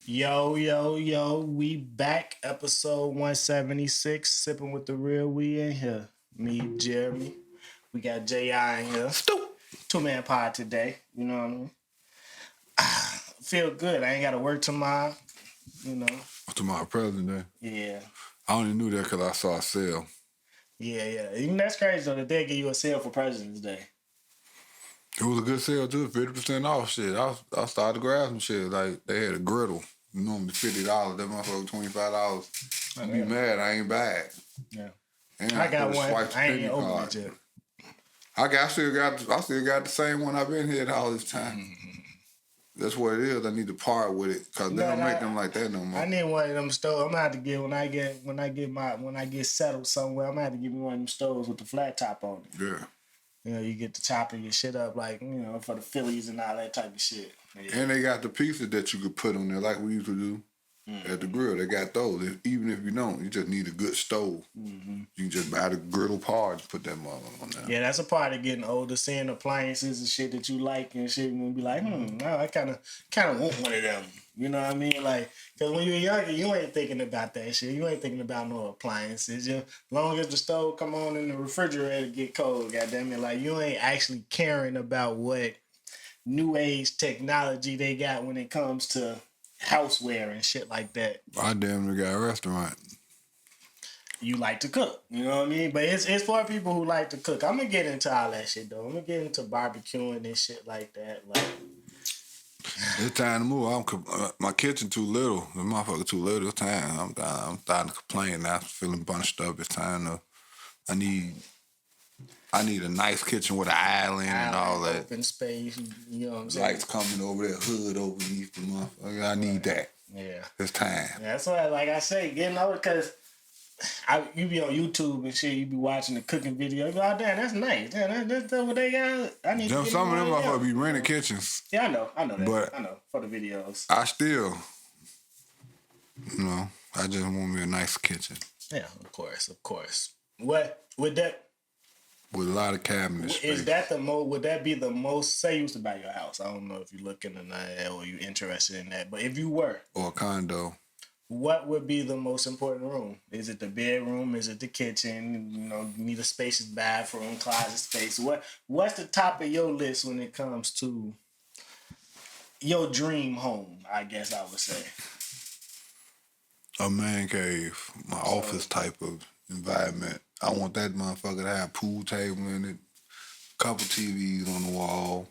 Yo, yo, yo, we back. Episode 176. Sipping with the real. We in here. Me, Jeremy. We got J.I. in here. Two-man pod today. You know what I mean? Feel good. I ain't got to work tomorrow. You know? Tomorrow, President Day. Yeah. I only knew that because I saw a sale. Yeah. Even that's crazy though that they give you a sale for President's Day. It was a good sale too, 50% off shit. I started to grab some shit. Like they had a griddle. Normally $50. That motherfucker $25. I'd be mad. I ain't buy it. Yeah. And I got one. I ain't penny opened card. it yet. I still got the same one I've been here all this time. Mm-hmm. That's what it is. I need to part with it because they don't make them like that no more. I need one of them stoves. I'm gonna have to get when I get settled somewhere. I'm gonna have to give me one of them stoves with the flat top on it. Yeah. You know, you get to chopping your shit up like, you know, for the Phillies and all that type of shit. Yeah. And they got the pieces that you could put on there like we used to do at the grill. They got those. Even if you don't, you just need a good stove. Mm-hmm. You can just buy the griddle parts, put that mother on there. Yeah, that's a part of getting older, seeing appliances and shit that you like and shit, and be like, no, I kind of want one of them. You know what I mean? Like, because when you're younger, you ain't thinking about that shit. You ain't thinking about no appliances. As long as the stove come on and the refrigerator get cold, goddamn it, like you ain't actually caring about what new age technology they got when it comes to houseware and shit like that. I damn near got a restaurant. You like to cook, you know what I mean? But it's for people who like to cook. I'm gonna get into all that shit though. I'm gonna get into barbecuing and shit like that. Like, it's time to move. My kitchen too little. The motherfucker too little. It's time. I'm starting to complain now. I'm feeling bunched up. It's time to. I need a nice kitchen with an island and all that. Open space. You know what I'm saying? Lights coming over there, hood overneath the motherfucker. I need that. Yeah. It's time. Yeah, that's why, like I say, getting over because. You be on YouTube and shit. You be watching the cooking video. You go, oh damn, that's nice. Damn, that's what they got. I need. To some of them motherfuckers be renting kitchens. Yeah, I know that. But I know for the videos. I still, I just want me a nice kitchen. Yeah, of course. What with that? With a lot of cabinets. Is that the most? Would that be the most? Say you used to buy your house. I don't know if you're looking at that or you interested in that. But if you were, or a condo. What would be the most important room? Is it the bedroom? Is it the kitchen? You know, you need a spacious bathroom, closet space. What's the top of your list when it comes to your dream home? I guess I would say a man cave, my office type of environment. I want that motherfucker to have a pool table in it, couple TVs on the wall,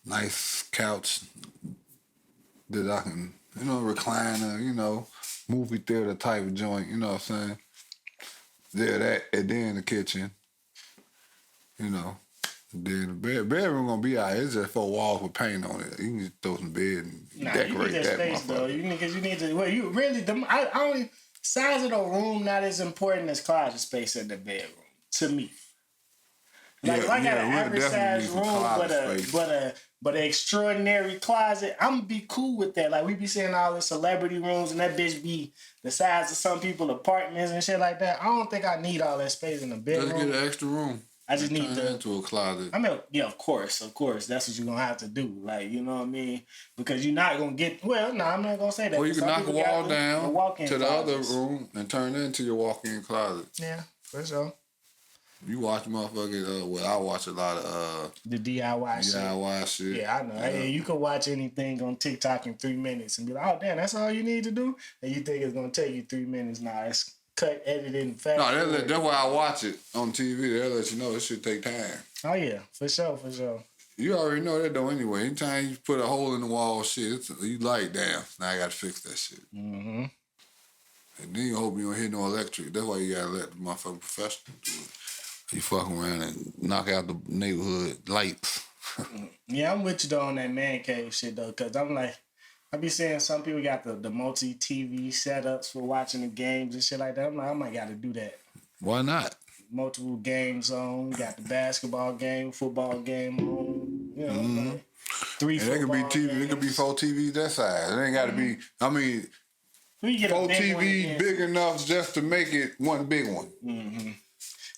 nice couch that I can. Recliner, movie theater type of joint, you know what I'm saying? There, that, and then the kitchen, Then the bedroom gonna be out. It's just 4 walls with paint on it. You can just throw some bed and decorate that space, though. You need to. Well, you really. I only size of the room not as important as closet space in the bedroom to me. Like, if I got an average size room, but an extraordinary closet, I'm gonna be cool with that. Like, we be seeing all the celebrity rooms, and that bitch be the size of some people's apartments and shit like that. I don't think I need all that space in the bedroom. Just get an extra room. I just need into a closet. I mean, yeah, of course. That's what you're gonna have to do. Like, you know what I mean? Because you're not gonna get. Well, no, I'm not gonna say that. Or you can knock a wall down to the other closets. room and turn it into your walk-in closet. Yeah, for sure. You watch motherfuckers, I watch a lot of the DIY shit. Yeah, I know. Hey, you can watch anything on TikTok in 3 minutes and be like, oh damn, that's all you need to do? And you think it's gonna take you 3 minutes. Nah, it's cut, edited, and fast. No, that's why I watch it on TV. They'll let you know it should take time. Oh yeah, for sure. You already know that though anyway. Anytime you put a hole in the wall, shit, you like, damn, now I gotta fix that shit. Mm-hmm. And then you hope you don't hit no electric. That's why you gotta let the motherfucking professional do it. You fuck around and knock out the neighborhood lights. Yeah, I'm with you though on that man cave shit though, cause I'm like, I be seeing some people got the multi-TV setups for watching the games and shit like that. I'm like, I might gotta do that. Why not? Multiple games on, got the basketball game, football game on, like 3 and football it could be TV. games. It could be 4 TVs that size. It ain't gotta be. I mean, 4 TVs big enough just to make it one big one. Mm-hmm.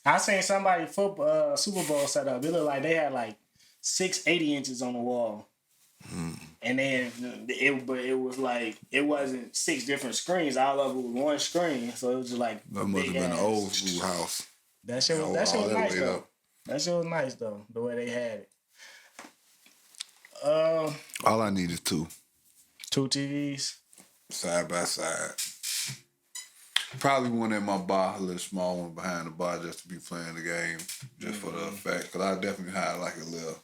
I seen somebody Super Bowl set up. It looked like they had like 6 80 inches on the wall. And then it was like it wasn't 6 different screens. All of it was one screen, so it was just like That must have been an old school house. That shit was All that nice laid though. up. That shit was nice though. The way they had it. All I need is 2. 2 TVs. Side by side. Probably one in my bar, a little small one behind the bar just to be playing the game, just for the effect. Because I definitely had like a little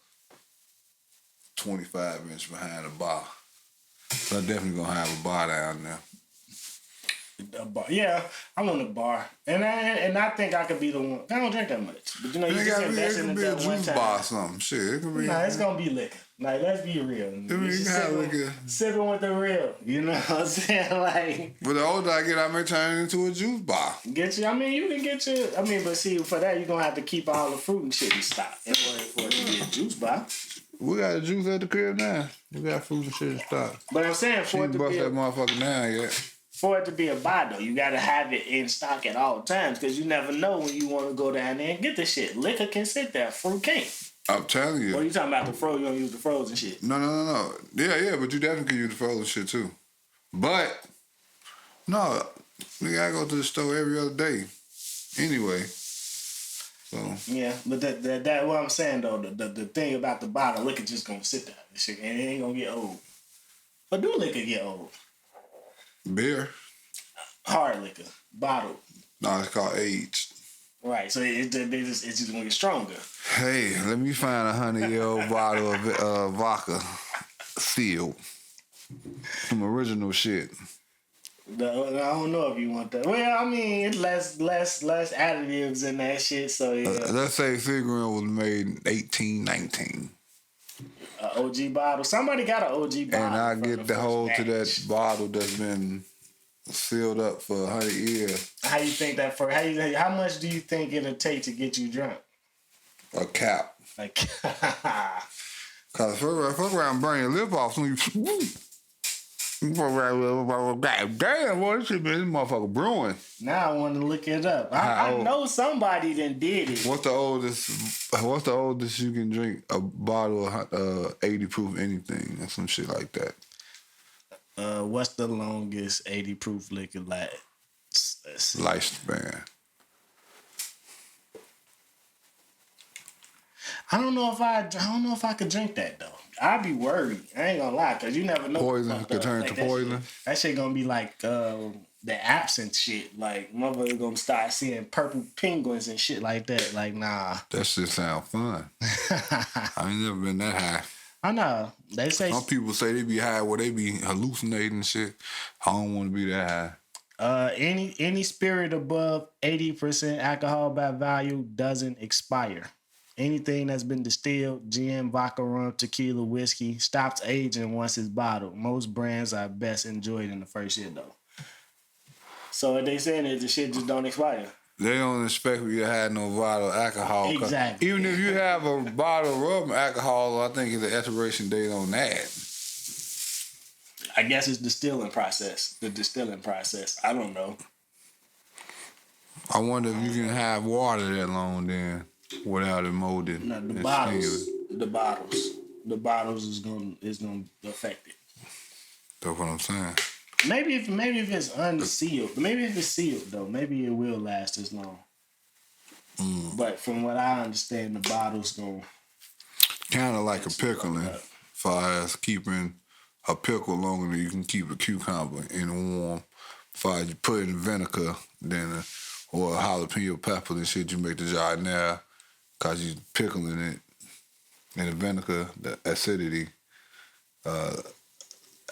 25-inch behind the bar. So I definitely going to have a bar down there. A bar. Yeah, I want a bar. And I think I could be the one. I don't drink that much. But you know, you just invest in it it could be a that one juice time. bar or something. Shit, it could be. Nah, it's gonna be liquor. Like, let's be real. You can have liquor. Sipping with the real. You know what I'm saying? Like, But the older I get, I may turn it into a juice bar. get you. I mean, you can get your. I mean, but see, for that, you're gonna have to keep all the fruit and shit in stock in order for it to be a juice bar. We got a juice at the crib now. We got fruit and shit in stock. But I'm saying, She ain't bust that motherfucker down yet. For it to be a buy though, you gotta have it in stock at all times because you never know when you want to go down there and get the shit. Liquor can sit there, fruit can't. I'm telling you. What you talking about the frozen? You don't use the frozen shit. No. Yeah, but you definitely can use the frozen shit too. But no, we gotta go to the store every other day. Anyway. So Yeah, but that what I'm saying though, the thing about the bottle, liquor just gonna sit there. This shit, and it ain't gonna get old. But do liquor get old? beer. Hard liquor, bottled. No, it's called aged. Right, so it's just gonna get stronger. Hey, let me find a 100-year-old bottle of vodka sealed. Some original shit. I don't know if you want that. Well, I mean, it's less additives in that shit. So yeah. Let's say Seagram was made in 1819. OG bottle. Somebody got an OG bottle. And I get the hold to that bottle that's been sealed up for 100 years. How you think that for? How much do you think it'll take to get you drunk? A cap. Like, Cause fuck around, burn your lip off. So you, God damn, boy, this shit been this motherfucker brewing. now I want to look it up. I know somebody done did it. What's the oldest you can drink a bottle of 80 proof anything or some shit like that? What's the longest 80 proof liquor like? Lifespan. I don't know if I could drink that though. I'd be worried. I ain't gonna lie, cause you never know. Poison could turn to poison. That shit gonna be like the absinthe shit. Like motherfuckers gonna start seeing purple penguins and shit like that. Like nah. That shit sound fun. I ain't never been that high. I know. They say some people say they be high where they be hallucinating and shit. I don't want to be that high. Any spirit above 80% alcohol by value doesn't expire. Anything that's been distilled, gin, vodka, rum, tequila, whiskey, stops aging once it's bottled. Most brands are best enjoyed in the first year, though. So what they saying is the shit just don't expire. They don't expect you to have no bottle of alcohol. Exactly. Even if you have a bottle of rum alcohol, I think it's the expiration date on that. I guess it's the distilling process. I don't know. I wonder if you can have water that long then without it molded. No, the bottles is gonna affect it. That's what I'm saying. Maybe if it's unsealed, maybe if it's sealed though, maybe it will last as long. But from what I understand, the bottle's gonna kind of like a pickling, far as keeping a pickle longer than you can keep a cucumber in warm. Far as you put it in vinegar, then or a jalapeno pepper and shit, you make the jardinere, cause you pickling it in the vinegar, the acidity.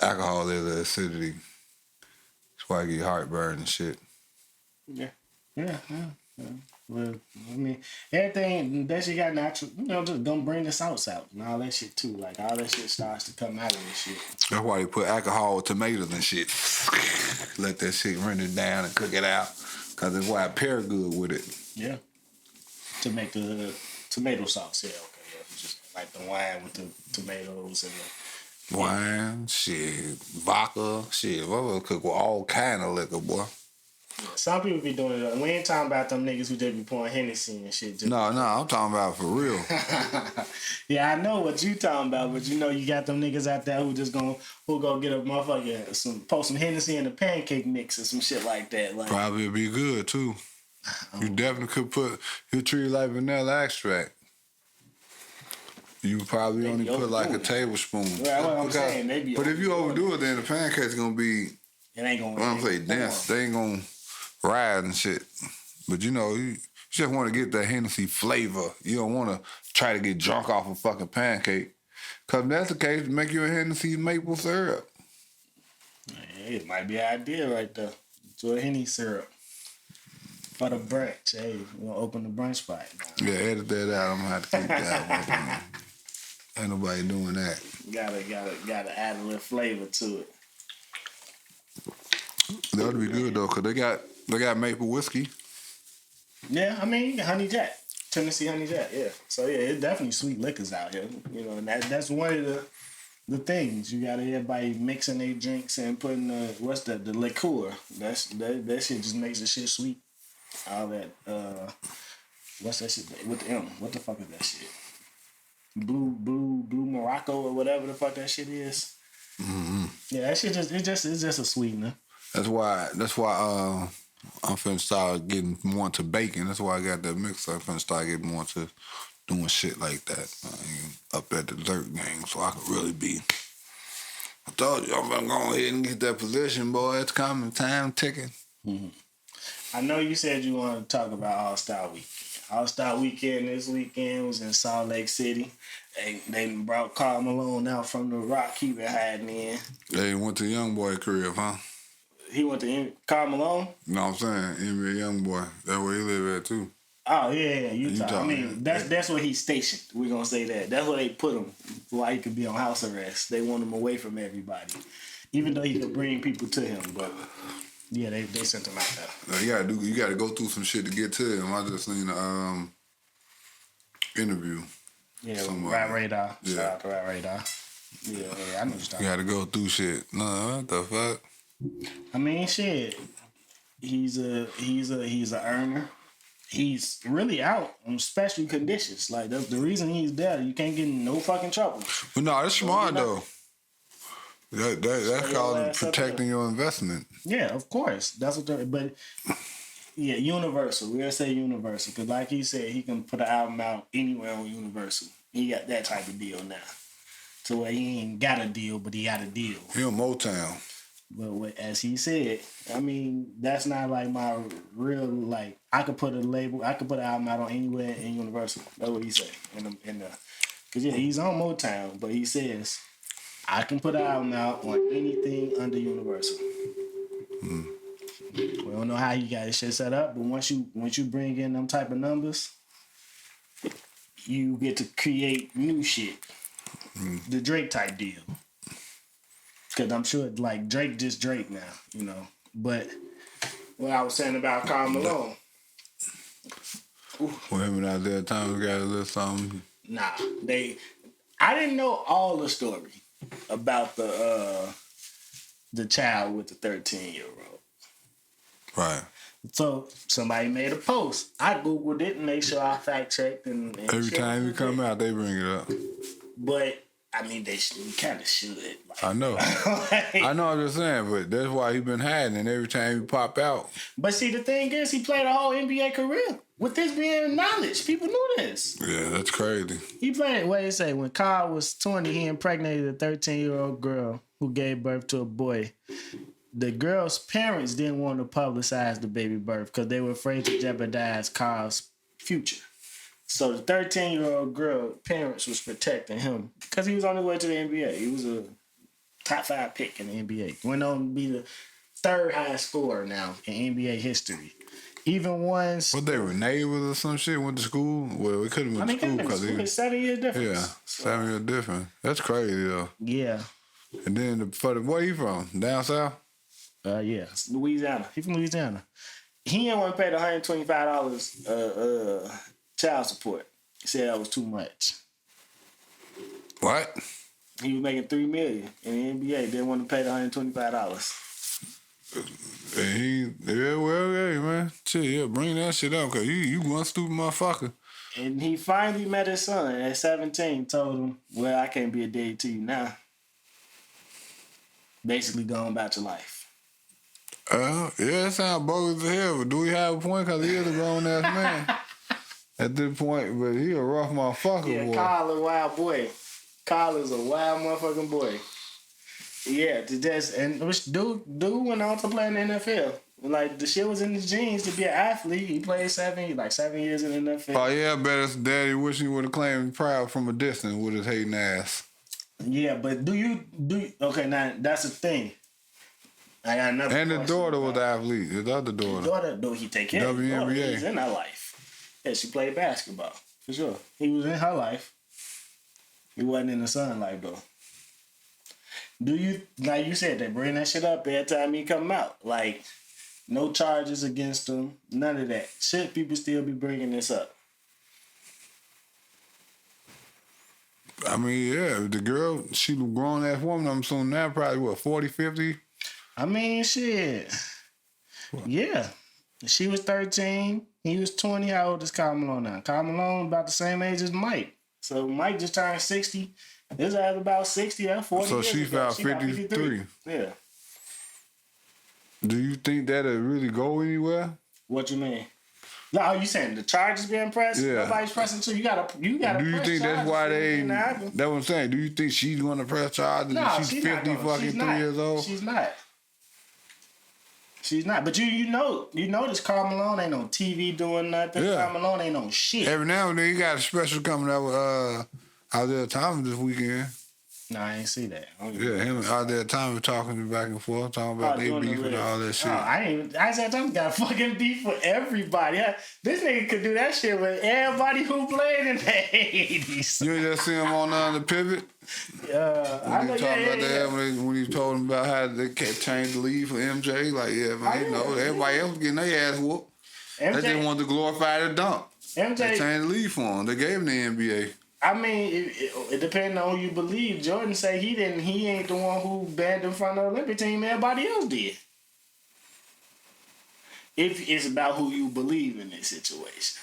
Alcohol is the acidity. That's why I get heartburn and shit. Yeah. Well, I mean, everything that shit got natural. Just don't bring the sauce out and all that shit too. Like all that shit starts to come out of this shit. That's why they put alcohol with tomatoes and shit. Let that shit render down and cook it out. Cause that's why I pair good with it. Yeah. To make the tomato sauce. Yeah. Okay. Yeah. Just like the wine with the tomatoes and the wine, shit, vodka, shit. We'll cook with all kind of liquor, boy. Some people be doing it. We ain't talking about them niggas who just be pouring Hennessy and shit. No, I'm talking about for real. Yeah, I know what you talking about, but you know you got them niggas out there who go get a motherfucker pour some Hennessy in a pancake mix or some shit like that. Like Probably be good too. You definitely could treat it like vanilla extract. You probably only put like a tablespoon. Right, what I'm saying. But if you overdo it, then the pancake's gonna be. It ain't gonna. I'm say dense. They ain't gonna ride and shit. But you just want to get that Hennessy flavor. You don't want to try to get drunk off a fucking pancake. Cause if that's the case, make you a Hennessy maple syrup. It might be an idea right there. Do a Henny syrup for the brunch. Hey, we're gonna open the brunch spot. Yeah, edit that out. I'm gonna have to keep that. Ain't nobody doing that. Gotta add a little flavor to it. That would be good though, cause they got maple whiskey. Yeah, I mean honey jack, Tennessee honey jack. Yeah, so yeah, it's definitely sweet liquors out here. You know, and that's one of the things. You got everybody mixing their drinks and putting the liqueur. That shit just makes the shit sweet. All that what's that shit with the M? What the fuck is that shit? Blue Morocco or whatever the fuck that shit is. Mm-hmm. Yeah, that shit it's just a sweetener. That's why I'm finna start getting more into baking. That's why I got that mix. I'm finna start getting more into doing shit like that. Up at the dessert game, so I could really be. I told you I'm gonna go ahead and get that position, boy. It's coming, time ticking. Mm-hmm. I know you said you wanted to talk about All-Star Weekend. All-Star Weekend this weekend was in Salt Lake City. They brought Karl Malone out from the rock he been hiding in. They went to YoungBoy crib, huh? He went to Karl Malone? No, I'm saying NBA YoungBoy. That's where he live at too. Oh yeah, Utah. I mean, that's where he's stationed. We're gonna say that. That's where they put him while he could be on house arrest. They want him away from everybody, even though he could bring people to him. But yeah, they sent him out there. You gotta go through some shit to get to him. I just seen the interview. Yeah, Rat Radar. Yeah. Shout out to Rat Radar. Yeah, I know what you gotta go through shit. No, what the fuck? I mean, shit. He's a earner. He's really out on special conditions. Like that's the reason he's there. You can't get in no fucking trouble. But no, that's smart though. That's called protecting your investment. Yeah, of course. That's what. But yeah, Universal. We're gonna say Universal because, like he said, he can put an album out anywhere on Universal. He got that type of deal now, to where he ain't got a deal, but he got a deal. He on Motown. But as he said, I mean, that's not like my real like. I could put an album out on anywhere in Universal. That's what he said. Because yeah, he's on Motown, but he says I can put an album out on anything under Universal. We don't know how you got this shit set up, but once you bring in them type of numbers, you get to create new shit. The Drake type deal. Because I'm sure like Drake just Drake now, you know. But what I was saying about Karl Malone. Well, him and Isaiah Thomas got a little something. Nah, I didn't know all the story about the child with the 13-year-old. Right. So somebody made a post. I Googled it and made sure I fact checked and every time you come out, they bring it up. But I mean, they kind of should. Like, I know. I know what you're saying, but that's why he been hiding. And every time he pop out. But see, the thing is, he played a whole NBA career with this being knowledge. People knew this. Yeah, that's crazy. He played. What did he say? When Karl was 20, he impregnated a 13-year-old girl who gave birth to a boy. The girl's parents didn't want to publicize the baby birth because they were afraid to jeopardize Karl's future. So the 13-year-old girl parents was protecting him because he was on his way to the NBA. He was a top 5 pick in the NBA. Went on to be the 3rd highest scorer now in NBA history. Even once... What, they were neighbors or some shit? Went to school? Well, we couldn't went to school because he was 7 years difference. Yeah, 7 years different. That's crazy though. Yeah. And then where he from? Down south? Yeah, Louisiana. He from Louisiana. He didn't want to pay the $125 child support. He said that was too much. What? He was making $3 million in the NBA. Didn't want to pay the $125. Hey, man. Shit, yeah, bring that shit up, cause you one stupid motherfucker. And he finally met his son at 17, told him, well, I can't be a dad to you now. Basically going about your life. Yeah, it sounds bogus as hell, but do we have a point? Cause he is a grown ass man at this point, but he a rough motherfucker, Yeah, boy. Karl a wild boy. Karl is a wild motherfucking boy. Yeah, which dude went on to play in the NFL. Like, the shit was in his genes to be an athlete. He played 7 years in the NFL. Oh yeah, I bet his daddy wish he would have claimed proud from a distance with his hating ass. Yeah, but okay, now that's the thing. I got another And the question daughter about was the athlete. His other daughter. The daughter, do he take care of the daughter? WNBA. He's in her life. Yeah, she played basketball, for sure. He was in her life. He wasn't in the son's life, though. Do you, like you said, they bring that shit up every time he come out. Like, no charges against him, none of that. Should people still be bringing this up? I mean, yeah, the girl, she was a grown ass woman. I'm assuming now probably, what, 40, 50? I mean, shit. What? Yeah. She was 13. He was 20. How old is Karl Malone now? Karl Malone about the same age as Mike. So Mike just turned 60. This guy's about 60 or 40 So years she ago. found 53. Yeah. Do you think that'll really go anywhere? What you mean? No, you saying the charges being pressed? Yeah. Nobody's pressing, so you gotta. Do you think that's why they? That's what I'm saying. Do you think she's gonna press charges? No, she's 50 fucking 3 years old. She's not. She's not. But you notice Karl Malone ain't on TV doing nothing. Yeah. Karl Malone ain't on shit. Every now and then you got a special coming out with Isaiah Thomas this weekend. No, I ain't see that. Yeah, him and Isaiah Thomas talking back and forth, talking about they beef and all that shit. Isaiah Thomas got fucking beef with everybody. This nigga could do that shit with everybody who played in the 80s. You just see him on the pivot? I know, when he told him about how they can't change the lead for MJ, like, yeah, man, you know, everybody else getting their ass whooped. They just wanted to glorify the dunk. They changed the lead for him. They gave him the NBA. I mean, it depends on who you believe. Jordan say he ain't the one who banned him from the Olympic team. Everybody else did. If it's about who you believe in this situation.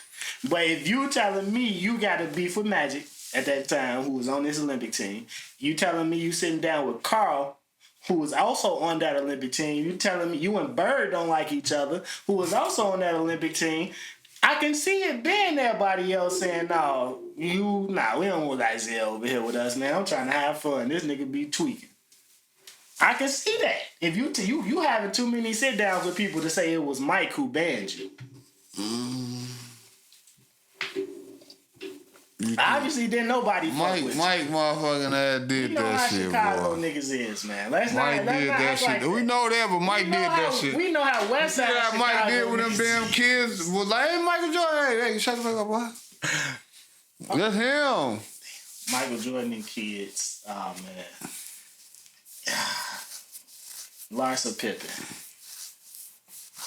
But if you telling me you got a beef with Magic at that time, who was on this Olympic team, you telling me you sitting down with Karl, who was also on that Olympic team, you telling me you and Bird don't like each other, who was also on that Olympic team, I can see it being everybody else saying, we don't want Isaiah over here with us, man. I'm trying to have fun. This nigga be tweaking. I can see that. If you having too many sit downs with people to say it was Mike who banned you. Obviously, didn't nobody fuck with Mike motherfucking ass did that shit, boy. You know how Chicago niggas is, man. Mike did that shit. We know that, but Mike did that shit. We know how West Side Chicago Mike did when them damn kids was like, hey, Michael Jordan, hey, shut the fuck up, boy. That's him. Michael Jordan and kids. Oh, man. Larsa Pippen.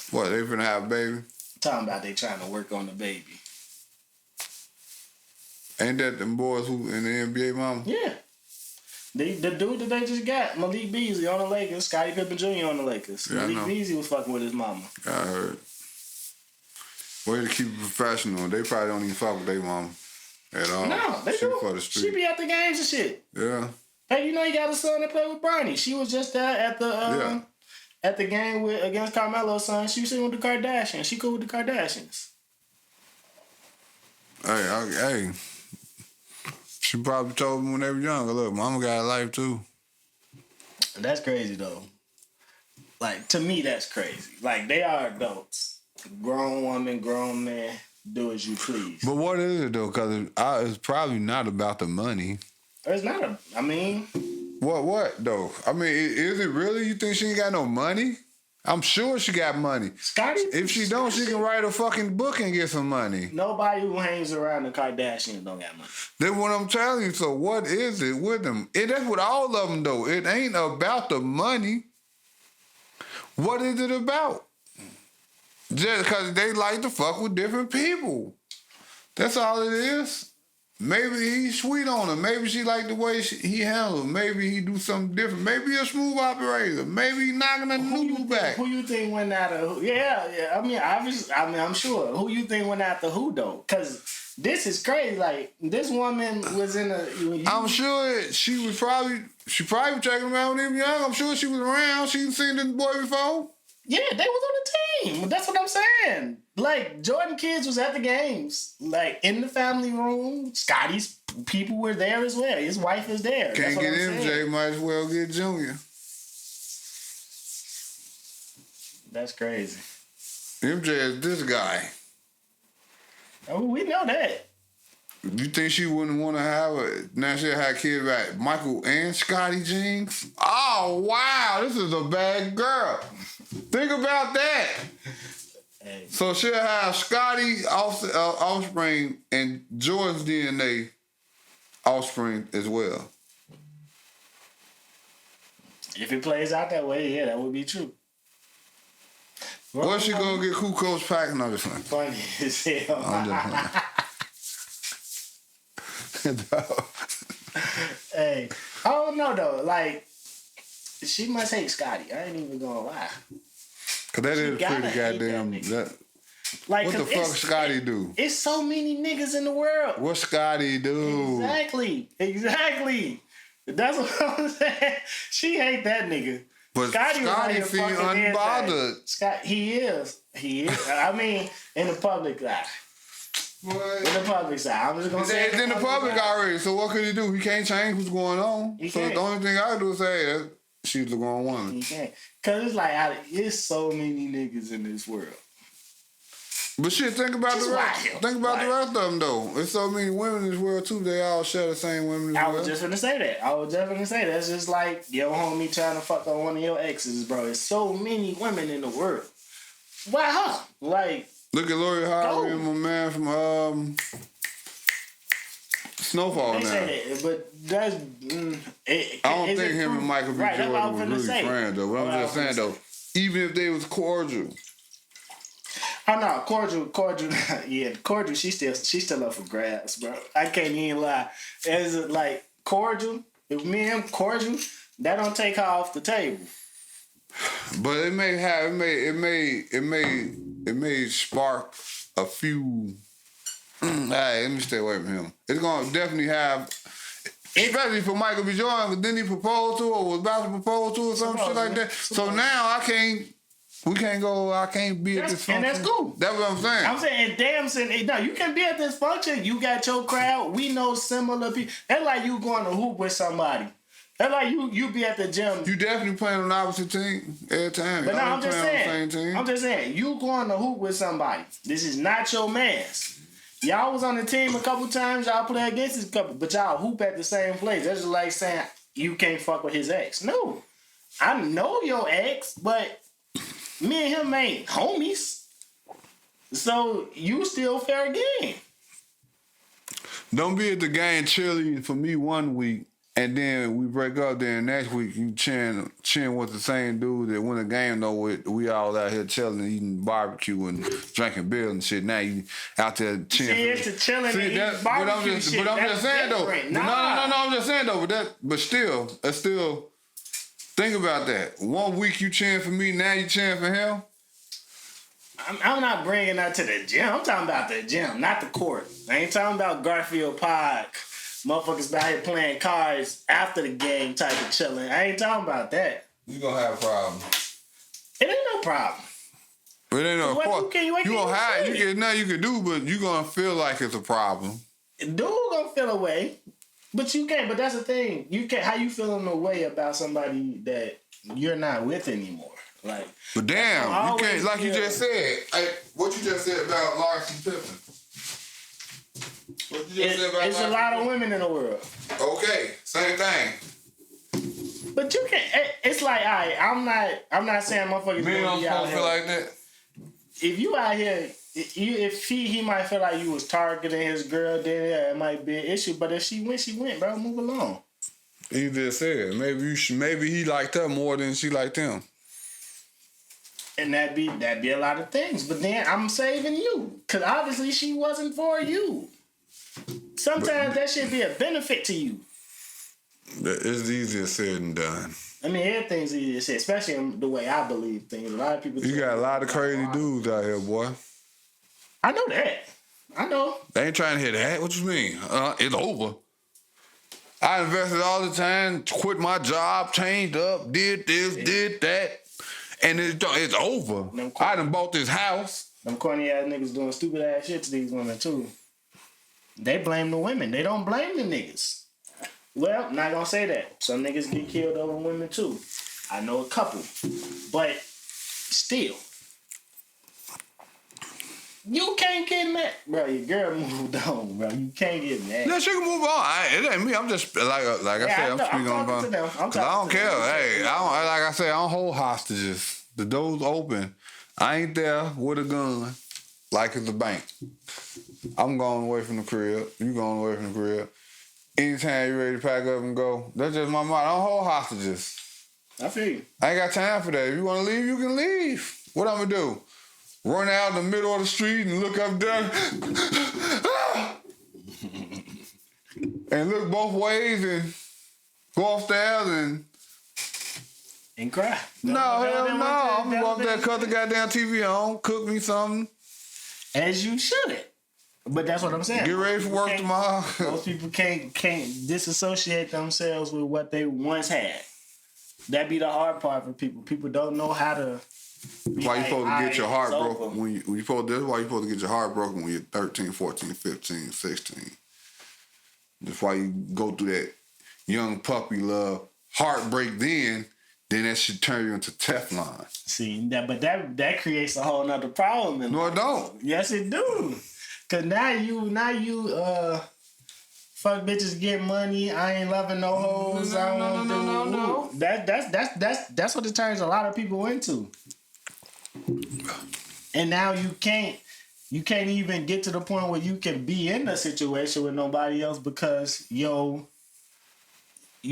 What, they finna have a baby? Talking about they trying to work on the baby. Ain't that them boys who in the NBA, mama? Yeah. The dude that they just got, Malik Beasley on the Lakers, Scottie Pippen Jr. on the Lakers. Yeah, Malik Beasley was fucking with his mama. I heard. Way to keep it professional. They probably don't even fuck with their mama at all. No, they do. For the street. She be at the games and shit. Yeah. Hey, you know he got a son that play with Bronny. She was just there at the game against Carmelo's son. She was sitting with the Kardashians. She cool with the Kardashians. Hey. She probably told them when they were younger, look, mama got a life too. That's crazy though. Like, to me, that's crazy. Like, they are adults. Grown woman, grown man, do as you please. But what is it though? Because it's probably not about the money. It's not What though? I mean, is it really? You think she ain't got no money? I'm sure she got money. Scotty? If she don't, she can write a fucking book and get some money. Nobody who hangs around the Kardashians don't got money. That's what I'm telling you. So what is it with them? That's with all of them, though. It ain't about the money. What is it about? Just because they like to fuck with different people. That's all it is. Maybe he's sweet on her. Maybe she like the way he handles her. Maybe he do something different. Maybe he a smooth operator. Maybe he knocking a noodle back. Who you think went after who? Yeah. I mean, obviously, I'm sure. Who you think went after who though? Because this is crazy. Like this woman was in a. I'm sure she probably checking him out when he was young. I'm sure she was around. She seen this boy before. Yeah, they was on the team. That's what I'm saying. Like Jordan kids was at the games, like in the family room. Scotty's people were there as well. His wife is there. Can't get MJ, might as well get Junior. That's crazy. MJ is this guy. Oh, we know that. You think she wouldn't want to have now she'll have kids like Michael and Scotty Jinx? Oh, wow, this is a bad girl. Think about that. Hey. So she'll have Scotty offspring and Jordan's DNA offspring as well. If it plays out that way, yeah, that would be true. What's she gonna get Kuko's pack? No, just funny as hell. Hey, I don't know though. Like, she must hate Scotty. I ain't even gonna lie. Cause that is pretty goddamn. Like, what the fuck Scotty do? It's so many niggas in the world. What Scotty do? Exactly. That's what I'm saying. She hate that nigga. But Scotty feel unbothered. Scott, he is. I mean, in the public eye. What? In the public side. I'm just gonna say it's in the public already. So what could he do? He can't change what's going on. So the only thing I do is say she's the wrong woman. He can't. Cause it's like there's so many niggas in this world. But shit, think about the rest. Think about the rest of them though. There's so many women in this world too. They all share the same women. I was just gonna say that. It's just like your homie trying to fuck on one of your exes, bro. There's so many women in the world. Why her? Like. Look at Lori Harvey and my man from Snowfall now. Say that, but that's. I don't think him and Michael B. Jordan was really friends though. But I'm just saying though, even if they was cordial. Oh no, cordial. Yeah, cordial. She's still up for grabs, bro. I can't even lie. As like cordial, if me and him cordial, that don't take her off the table. But it may spark a few. Hey, let me stay away from him. It's gonna definitely have, especially for Michael B. Jordan. But didn't he propose to her or was about to propose to her or some shit like that? So now we can't go. I can't be at this function. And that's cool. That's what I'm saying. I'm saying, no, you can be at this function. You got your crowd. We know similar people. That's like you going to hoop with somebody. That's like you be at the gym. You definitely playing on the opposite team every time. But no, I'm just saying, you going to hoop with somebody. This is not your man's. Y'all was on the team a couple times. Y'all play against this couple, but y'all hoop at the same place. That's just like saying you can't fuck with his ex. No, I know your ex, but me and him ain't homies. So you still fair game. Don't be at the game cheerleading for me one week. And then we break up. Then next week you cheering with the same dude that won the game though. We all out here chilling, eating barbecue and drinking beer and shit. Now you out there cheering. See, it's chilling and eating barbecue shit. But I'm just saying though. No. I'm just saying though. But still. Think about that. 1 week you cheering for me. Now you cheering for him. I'm not bringing that to the gym. I'm talking about the gym, not the court. I ain't talking about Garfield Park. Motherfuckers out here playing cards after the game type of chilling. I ain't talking about that. You gonna have a problem. It ain't no problem. It ain't no problem. You gonna have nothing you can do, but you gonna feel like it's a problem. Dude gonna feel a way. But you can't, but that's the thing. You can't how you feeling a way about somebody that you're not with anymore. Like but damn, you can't like you just said. What you just said about Larsa and Pippen. It's a lot of women in the world. Okay, same thing. But you can't. It's like, all right, I'm not saying motherfuckers. Men don't feel like that. If you out here, if he might feel like you was targeting his girl, then yeah, it might be an issue. But if she went, bro. Move along. He just said maybe he liked her more than she liked him. And that'd be a lot of things. But then I'm saving you, cause obviously she wasn't for you. sometimes that should be a benefit to you. It's easier said than done. I mean, everything's easier said, especially in the way I believe things. A lot of people. You got a lot of crazy dudes out here, boy. I know that. I know. They ain't trying to hear that. What you mean? It's over. I invested all the time, quit my job, changed up, did this, did that, and it's over. I done bought this house. Them corny ass niggas doing stupid ass shit to these women too. They blame the women. They don't blame the niggas. Well, not gonna say that. Some niggas get killed over women too. I know a couple. But still. You can't get mad. Bro, your girl moved on, bro. You can't get mad. No, she can move on. It ain't me. I'm just, like I said, I'm speaking on about. Because I don't care. Hey, like I said, I don't hold hostages. The door's open. I ain't there with a gun like it's a bank. I'm going away from the crib. You going away from the crib. Anytime you ready to pack up and go, that's just my mind. I don't hold hostages. I feel you. I ain't got time for that. If you want to leave, you can leave. What I'm going to do? Run out in the middle of the street and look up there and look both ways and go upstairs and cry. No, hell no. I'm going to go up there, cut the goddamn TV on, cook me something. As you should. But that's what I'm saying. Get ready for work tomorrow. Most people can't disassociate themselves with what they once had. That be the hard part for people. People don't know how to. Why you supposed to get your heart broken when you supposed to? That's why you supposed to get your heart broken when you're 13, 14, 15, 16. That's why you go through that young puppy love heartbreak. Then that should turn you into Teflon. See that creates a whole nother problem. No, it don't. Yes, it do. Cause now you fuck bitches, get money. I ain't loving no hoes. No. That's what it turns a lot of people into. And now you can't even get to the point where you can be in a situation with nobody else because you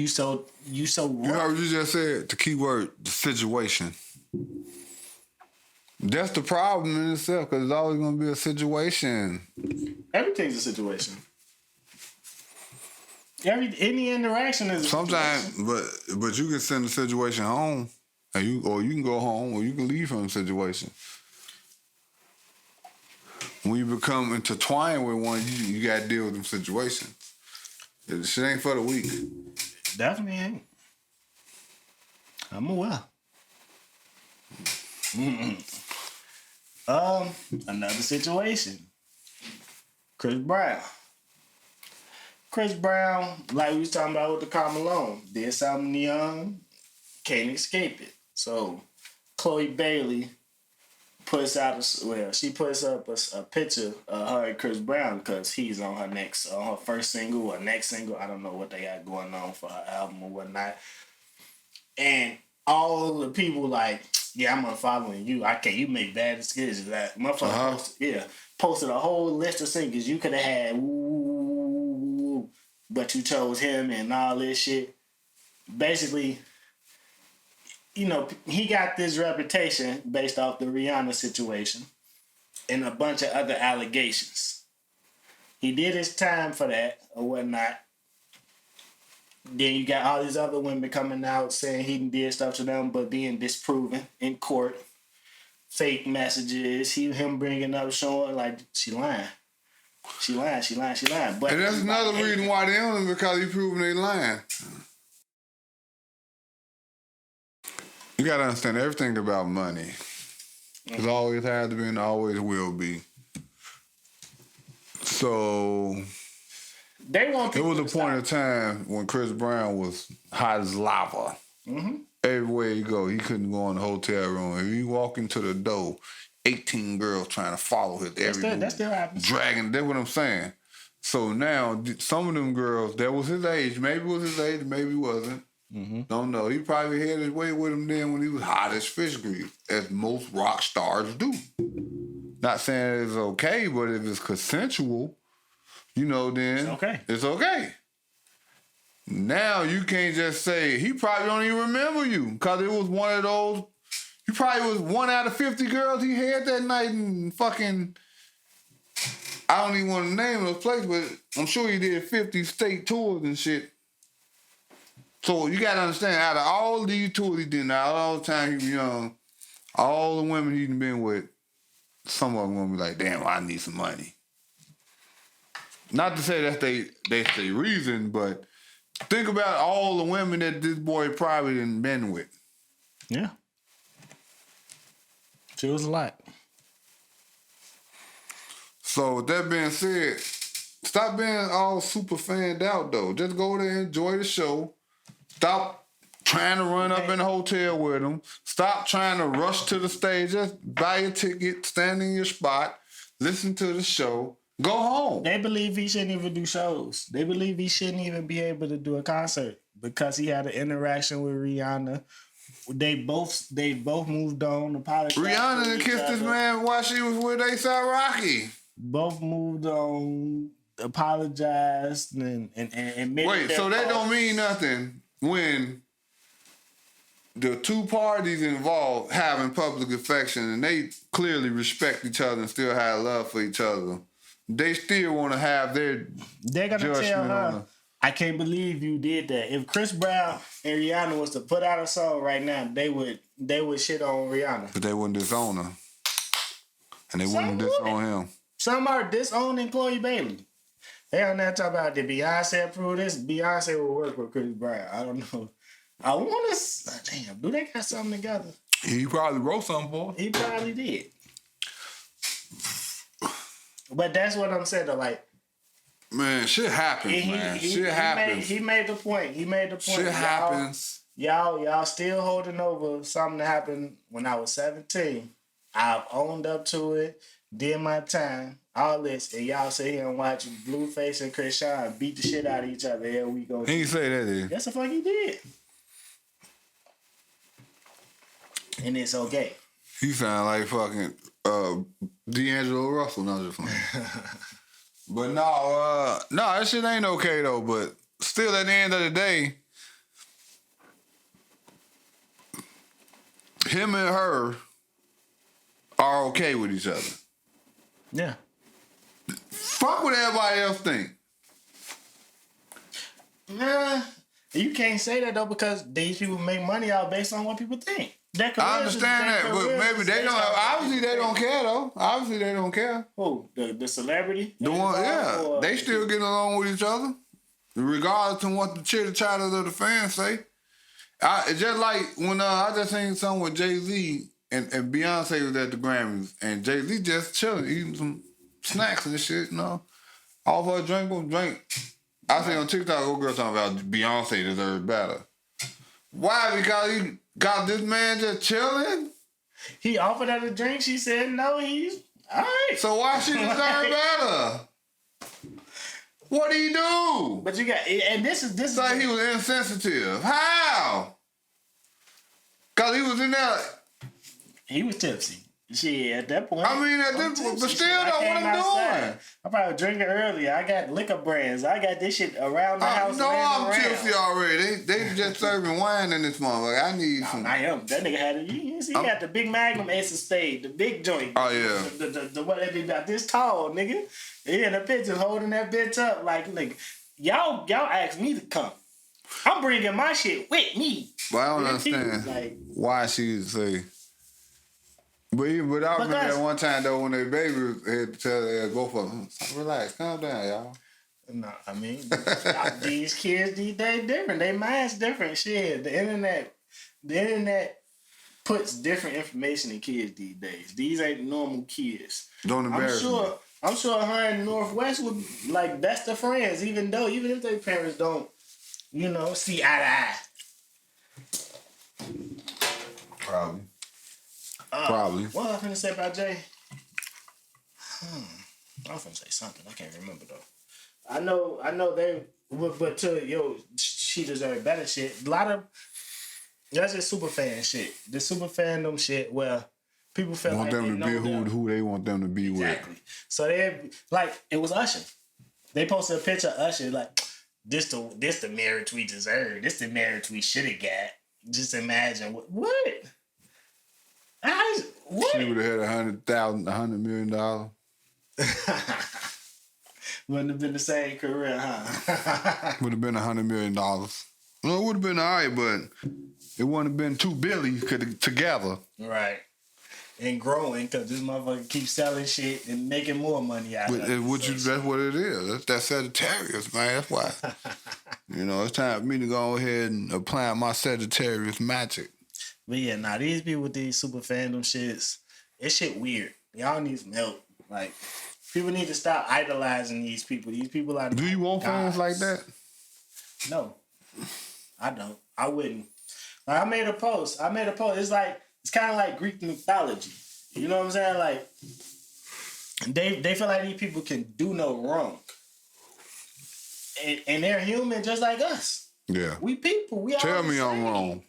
so You know what you just said? The key word, the situation. That's the problem in itself, because it's always going to be a situation. Everything's a situation. Any interaction is a sometimes, situation. but you can send the situation home, or you can go home, or you can leave from the situation. When you become intertwined with one, you got to deal with them situations. The shit ain't for the weak. Definitely ain't. I'm aware. Another situation. Chris Brown, like we was talking about with the Karl Malone, did something young, can't escape it. So Chloe Bailey puts up a picture of her and Chris Brown because he's on her first single or next single. I don't know what they got going on for her album or whatnot. And all the people like, yeah, I'm unfollowing you. You make bad decisions. That motherfucker posted a whole list of singles you could have had, but you chose him and all this shit. Basically, he got this reputation based off the Rihanna situation and a bunch of other allegations. He did his time for that or whatnot. Then you got all these other women coming out saying he did stuff to them, but being disproven in court. Fake messages. Him bringing up, showing like she lying. She lying. But and that's another reason why they own him, because he proven they lying. You gotta understand everything about money. It's always had to be and always will be. So they want. It was a point of time when Chris Brown was hot as lava. Mm-hmm. Everywhere you go, he couldn't go in the hotel room. If you walk into the door, 18 girls trying to follow his every move. That still happens. Dragging, that's what I'm saying. So now, some of them girls, that was his age. Maybe it was his age, maybe it wasn't. Mm-hmm. Don't know. He probably had his way with him then when he was hot as fish grease, as most rock stars do. Not saying it's okay, but if it's consensual, then it's okay. Now you can't just say, he probably don't even remember you, because it was one of those, he probably was one out of 50 girls he had that night and fucking I don't even want to name those places, but I'm sure he did 50 state tours and shit. So you gotta understand, out of all these tours he did, out of all the time he was young, all the women he's been with, some of them gonna be like, damn, I need some money. Not to say that's they reason, but think about all the women that this boy probably done been with. Yeah. She was a lot. So with that being said, stop being all super fanned out though. Just go there and enjoy the show. Stop trying to run up in the hotel with them. Stop trying to rush to the stage. Just buy your ticket, stand in your spot, listen to the show, go home. They believe he shouldn't even do shows. They believe he shouldn't even be able to do a concert because he had an interaction with Rihanna. They both moved on. Apologized. Rihanna done kissed this man while she was with A$AP Rocky. Both moved on, apologized, and wait. So that don't mean nothing when the two parties involved having public affection and they clearly respect each other and still have love for each other. They still want to have their. They're gonna tell her, "I can't believe you did that." If Chris Brown and Rihanna was to put out a song right now, they would shit on Rihanna, but they wouldn't disown her, and they wouldn't disown him. Some are disowning Chloe Bailey. They on that talk about did Beyonce approve this? Beyonce will work with Chris Brown. I don't know. I want to. Damn, do they got something together? He probably wrote something for her. He probably did. But that's what I'm saying though. Like, man, shit happens, man. Shit happens. He made the point. Shit happens. Y'all still holding over something that happened when I was 17. I've owned up to it. Did my time, all this, and y'all sit here and watch Blueface and Chris Sean beat the shit out of each other every week. He didn't say that, did he? Yes, the fuck he did. And it's okay. He sound like fucking D'Angelo Russell, not just funny. But no, that shit ain't okay though. But still, at the end of the day, him and her are okay with each other. Yeah. Fuck what everybody else think. Nah, you can't say that though because these people make money out based on what people think. I understand that, but maybe they don't. Obviously, they don't care though. Obviously, they don't care. Who? The celebrity? The one, yeah. They still getting along with each other, regardless of what the chitter chatters of the fans say. It's just like when I just seen something with Jay-Z and Beyonce was at the Grammys, and Jay-Z just chilling, eating some snacks and shit, you know. All of her drink. I see on TikTok, old girl talking about Beyonce deserves better. Why? Because he got this man just chilling? He offered her a drink. She said no. He's all right. So why she deserve better? What did he do? But you got, and this is like he was insensitive. How? Because he was in there. He was tipsy. Shit, at that point. I mean, at this point, but still, though, what I'm doing? I'm probably drinking earlier. I got liquor brands. I got this shit around the house. No, I'm tipsy already. They just serving wine in this motherfucker. I need some. I am. That nigga had it. He got the big Magnum Ace of Spades, the big joint. Oh, yeah. The what they be about this tall, nigga. He in the picture holding that bitch up like, nigga, y'all asked me to come. I'm bringing my shit with me. But I don't understand why she would say. But I remember that one time, though, when their baby had to tell both of them, relax, calm down, y'all. No, I mean, these kids, they different. Their mind's different. Shit, the internet puts different information in kids these days. These ain't normal kids. Don't embarrass me. I'm sure her in Northwest would, like, best of friends, even if their parents don't, see eye to eye. Probably. What was I finna say about Jay? I was finna say something. I can't remember though. I know they, but she deserved better shit. A lot of that's just super fan shit. The super fandom shit where people feel want like them to be who they want them to be exactly. with. So they it was Usher. They posted a picture of Usher like this the marriage we deserve. This the marriage we should have got. Just imagine what. What? She would have had $100 million. Wouldn't have been the same career, huh? Would have been $100 million. No, it would have been all right, but it wouldn't have been two Billies together. Right. And growing, because this motherfucker keeps selling shit and making more money out of it. That's what it is. That's Sagittarius, man. That's why. It's time for me to go ahead and apply my Sagittarius magic. But yeah, now these people with these super fandom shits, it's shit weird. Y'all need some help. Like, people need to stop idolizing these people. These people are. Do you want fans like that? No, I don't. I wouldn't. Like, I made a post. It's like, it's kind of like Greek mythology. You know what I'm saying? Like, they feel like these people can do no wrong. And they're human just like us. Yeah. We people. We Tell all me the I'm same. wrong.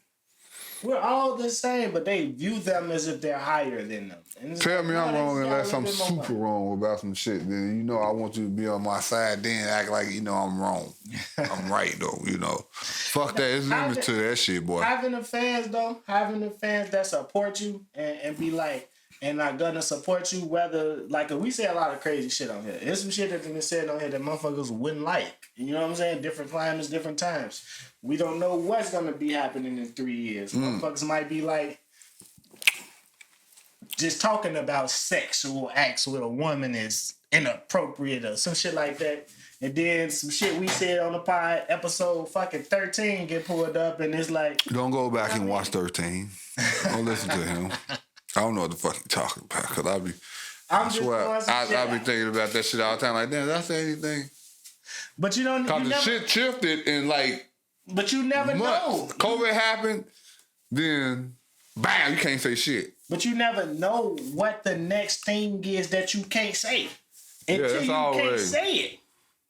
We're all the same, but they view them as if they're higher than them. And Tell me I'm wrong unless I'm super super wrong about some shit. Then I want you to be on my side. Then act like I'm wrong. I'm right though. Fuck that. It's limits to that shit, boy. Having the fans that support you and be like, and are gonna support you, whether, like, we say a lot of crazy shit on here. There's some shit that's been said on here that motherfuckers wouldn't like. You know what I'm saying? Different climates, different times. We don't know what's gonna be happening in 3 years. Motherfuckers might be like, just talking about sexual acts with a woman is inappropriate or some shit like that. And then some shit we said on the pod, episode fucking 13 get pulled up, and it's like... Don't go back and watch 13. Don't listen to him. I don't know what the fuck he talking about, because I be thinking about that shit all the time. Like, damn, did I say anything? But you don't... Because the shit shifted in, like... But you never know. COVID happened, then, bam, you can't say shit. But you never know what the next thing is that you can't say. Until you can't say it.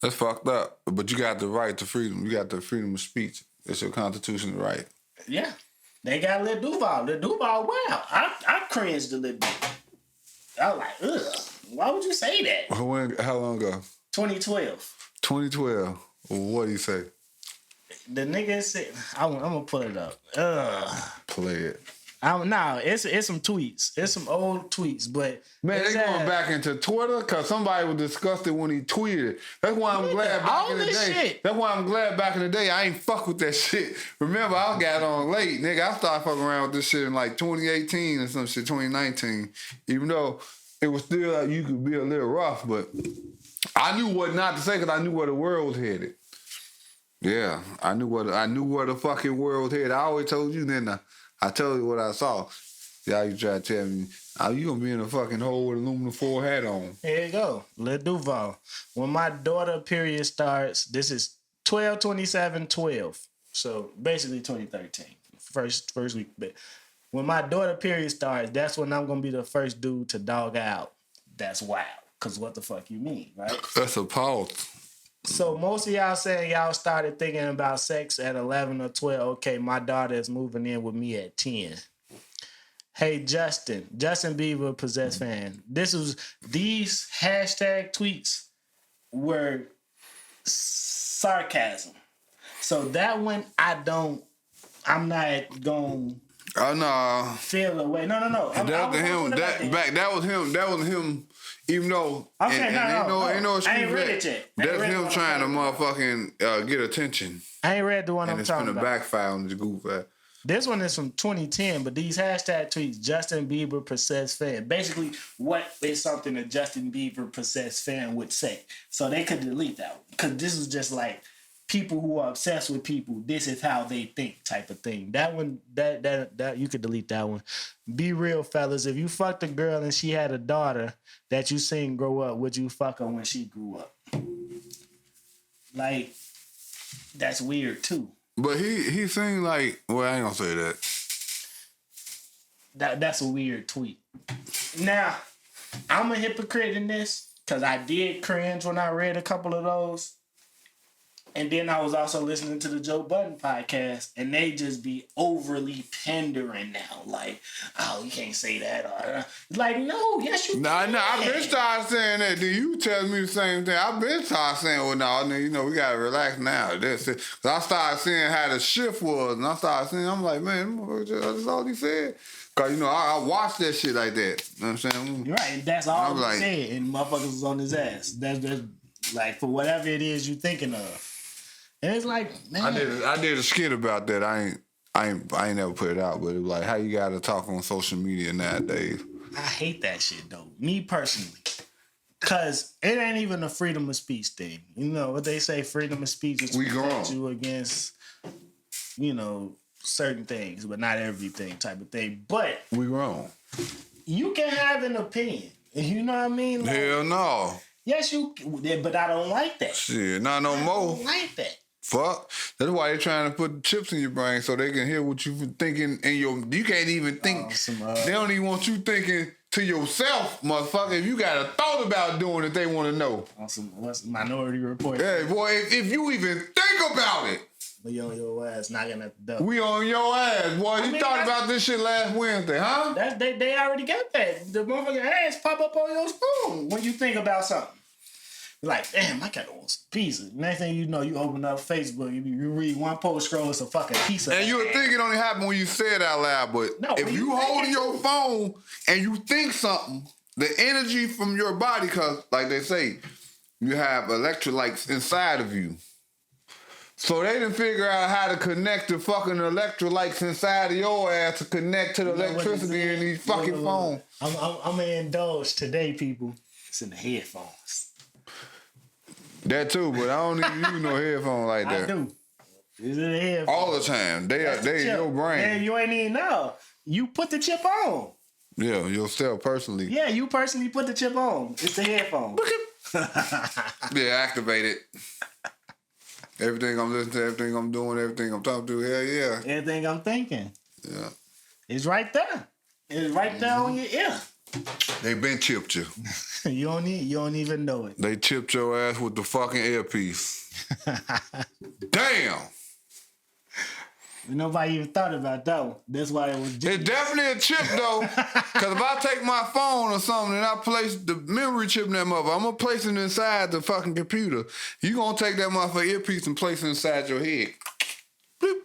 That's fucked up. But you got the right to freedom. You got the freedom of speech. It's your constitutional right. Yeah. They got Lil Duval. Lil Duval, wow. I cringed a little bit. I was like, ugh. Why would you say that? How long ago? 2012. 2012. What do you say? The nigga said, I'm going to pull it up. Ugh. Play it. It's some tweets. It's some old tweets, but... Man, they going back into Twitter because somebody was disgusted when he tweeted. That's why I'm glad back in the day. Shit. That's why I'm glad back in the day I ain't fuck with that shit. Remember, I got on late, nigga. I started fucking around with this shit in like 2018 or some shit, 2019. Even though it was still like you could be a little rough, but I knew what not to say because I knew where the world was headed. Yeah, I knew where the fucking world was headed. I always told you, didn't I? I told you what I saw. Yeah, you try to tell me, you gonna be in a fucking hole with aluminum foil hat on. Here you go. Lil Duval. When my daughter period starts, this is 12/27/12. So basically 2013. First week. But when my daughter period starts, that's when I'm gonna be the first dude to dog out. That's wild. Cause what the fuck you mean, right? That's a pause. So most of y'all saying y'all started thinking about sex at 11 or 12. Okay, my daughter is moving in with me at 10. Hey, Justin Bieber possessed fan. These hashtag tweets were sarcasm. So that one I'm not going to feel away. No. That was him. Even though, okay, ain't no I ain't read it yet. That's him trying to motherfucking get attention. I ain't read the one I'm talking about. And it's gonna backfire on the goof. This one is from 2010, but these hashtag tweets, Justin Bieber possessed fan. Basically, what is something a Justin Bieber possessed fan would say? So they could delete that one. Because this is just like people who are obsessed with people, this is how they think type of thing. That one, that you could delete that one. Be real, fellas. If you fucked a girl and she had a daughter that you seen grow up, would you fuck her when she grew up? Like, that's weird too. But he seemed like, well, I ain't gonna say that. That's a weird tweet. Now, I'm a hypocrite in this because I did cringe when I read a couple of those. And then I was also listening to the Joe Budden podcast, and they just be overly pandering now. Like, oh, you can't say that. Like, no, yes, you can. Nah, I've been started saying that. Do you tell me the same thing? I've been started saying, well, no, we got to relax now. That's it. Because I started seeing how the shift was, and I started seeing, I'm like, man, that's all he said. Because, I watched that shit like that. You know what I'm saying? You're right, and that's all he said, and motherfuckers was on his ass. That's like for whatever it is you're thinking of. And it's like, man, I did a skit about that. I ain't never put it out, but it was like how you gotta talk on social media nowadays. I hate that shit though. Me personally. Cause it ain't even a freedom of speech thing. You know what they say, freedom of speech is to protect you against, you know, certain things, but not everything type of thing. But we grown. You can have an opinion. You know what I mean? Like, hell no. Yes, but I don't like that. Shit, not no more. I don't like that. Fuck. That's why they're trying to put chips in your brain so they can hear what you thinking in your. You can't even think. They don't even want you thinking to yourself, motherfucker. If you got a thought about doing it, they want to know. What's Minority Report? Hey, boy, if you even think about it. We on your ass knocking at the door. We on your ass, boy. You thought about this shit last Wednesday, huh? They already got that. The motherfucking ads pop up on your phone when you think about something. Like, damn, I gotta want some pizza. Next thing you know, you open up Facebook, you read one post, scroll, it's a fucking pizza. And you would think it only happened when you say it out loud, but if you hold your phone and you think something, the energy from your body, because like they say, you have electrolytes inside of you. So they didn't figure out how to connect the fucking electrolytes inside of your ass to connect to the electricity in these fucking phones. I'm gonna indulge today, people. It's in the headphones. That too, but I don't even use no headphones like that. I do. It's in the headphones. All the time. They in your brain. Man, you ain't even know. You put the chip on. Yeah, yourself personally. Yeah, you personally put the chip on. It's the headphones. Yeah, activate it. Everything I'm listening to, everything I'm doing, everything I'm talking to, hell yeah. Everything I'm thinking. Yeah. It's right there. It's right there on your ear. They been chipped you. You don't even know it. They chipped your ass with the fucking earpiece. Damn. Nobody even thought about that one. That's why it was It's definitely a chip though. Cause if I take my phone or something and I place the memory chip in that motherfucker, I'm gonna place it inside the fucking computer. You gonna take that motherfucker earpiece and place it inside your head. Bloop.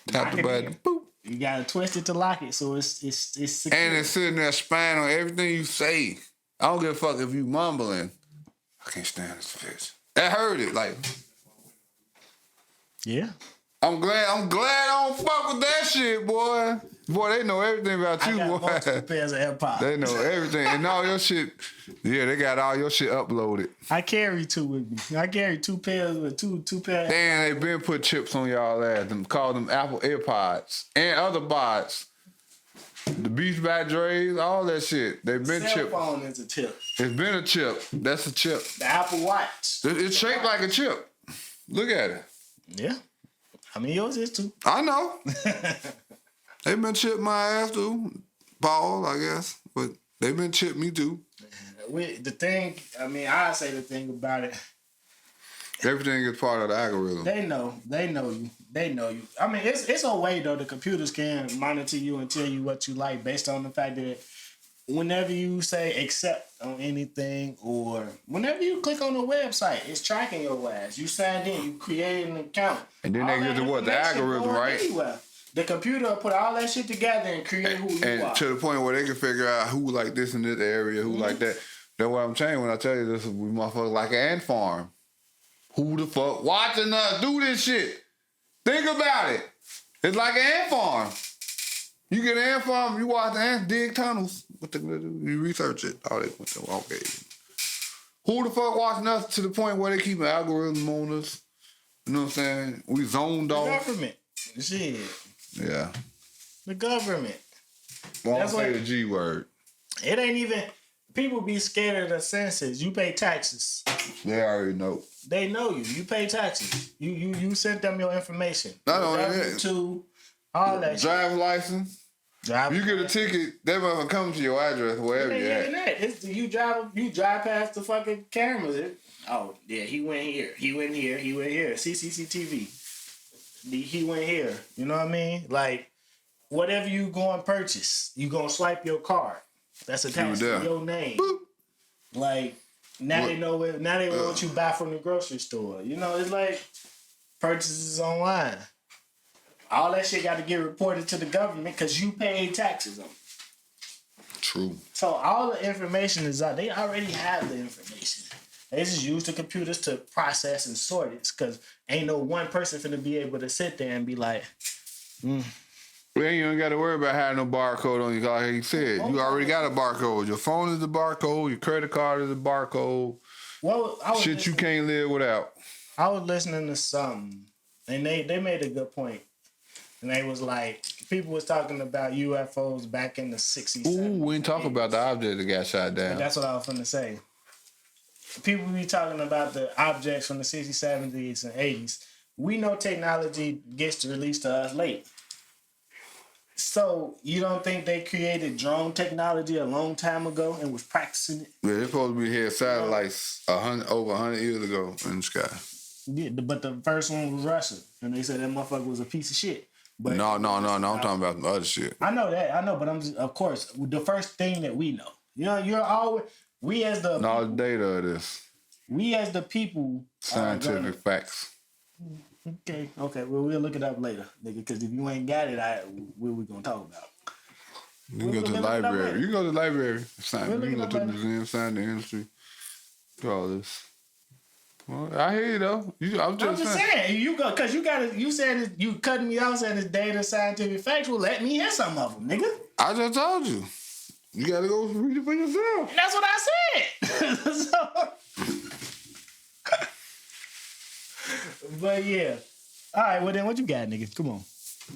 Tap the button. Boop. You gotta twist it to lock it so it's secure. And it's sitting there spying on everything you say. I don't give a fuck if you mumbling. I can't stand this bitch. I heard it like. Yeah. I'm glad I don't fuck with that shit, boy. Boy, they know everything about you, boy. Multiple pairs of AirPods. They know everything. And all your shit, yeah, they got all your shit uploaded. I carry two with me. I carry two pairs with two pairs. Damn, they been put chips on y'all ass and called them Apple AirPods and other pods. The Beats by Dre's, all that shit. They've been chipped. Cell phone is a chip. It's been a chip. That's a chip. The Apple Watch. It's shaped like a chip. Look at it. Yeah. I mean, yours is too. I know. They've been chipped my ass too. Paul, I guess. But they've been chipped me too. I say the thing about it. Everything is part of the algorithm. They know you. I mean, it's a way though. The computers can monitor you and tell you what you like based on the fact that whenever you say accept on anything or whenever you click on a website, it's tracking your ass. You signed in, you created an account. And then they get to what? The algorithm, right? Anywhere. The computer will put all that shit together and create who you are. And to the point where they can figure out who like this in this area, who like that. That's what I'm saying when I tell you this, we motherfuckers like an ant farm. Who the fuck watching us do this shit? Think about it. It's like an ant farm. You get an ant farm, you watch the ants dig tunnels. What they gonna do? You research it. Oh, they went to, okay. Who the fuck watching us to the point where they keep an algorithm on us? You know what I'm saying? We zoned off. The government. Shit. Yeah. The government. Won't say the G word. It ain't even... People be scared of the census. You pay taxes. They already know. They know you. You pay taxes. You sent them your information. Not only that. To all that driver's license. You get a ticket, they might come to your address wherever you're at. You drive past the fucking cameras. Oh yeah, he went here. He went here. He went here. CCTV. He went here. You know what I mean? Like whatever you go and purchase, you gonna swipe your card. That's attached to your name. Boop. Like now they know what. Now they know what you buy from the grocery store. You know, it's like purchases online. All that shit got to get reported to the government because you paid taxes on it. True. So all the information is out. They already have the information. They just use the computers to process and sort it, because ain't no one person finna be able to sit there and be like, Well, you ain't got to worry about having no barcode on you. Like he said, you already got a barcode. Your phone is the barcode. Your credit card is the barcode. well, Shit you can't live without. I was listening to something, and they made a good point. And they was like, people was talking about UFOs back in the 60s. Ooh, we ain't talking about the object that got shot down. But that's what I was finna say. People be talking about the objects from the 60s, 70s, and 80s. We know technology gets released to us late. So, you don't think they created drone technology a long time ago and was practicing it? Yeah, they're supposed to be here satellites over 100 years ago in the sky. Yeah, but the first one was Russia, and they said that motherfucker was a piece of shit. But No. I'm talking about the other shit. I know that. I know, but I'm just, of course, the first thing that we know. You know, you're always, we as the No data of this. We as the people. Scientific facts. Okay. Well, we'll look it up later, nigga. Because if you ain't got it, what we gonna talk about? You can go to the library. You can go to the library. You can go to the museum, science, the industry. Do all this. Well, I hear you though. I'm just saying. You go because you said you cutting me off saying it's data, scientific facts. Well, let me hear some of them, nigga. I just told you. You gotta go read it for yourself. That's what I said. But yeah. All right. Well then, what you got, nigga? Come on.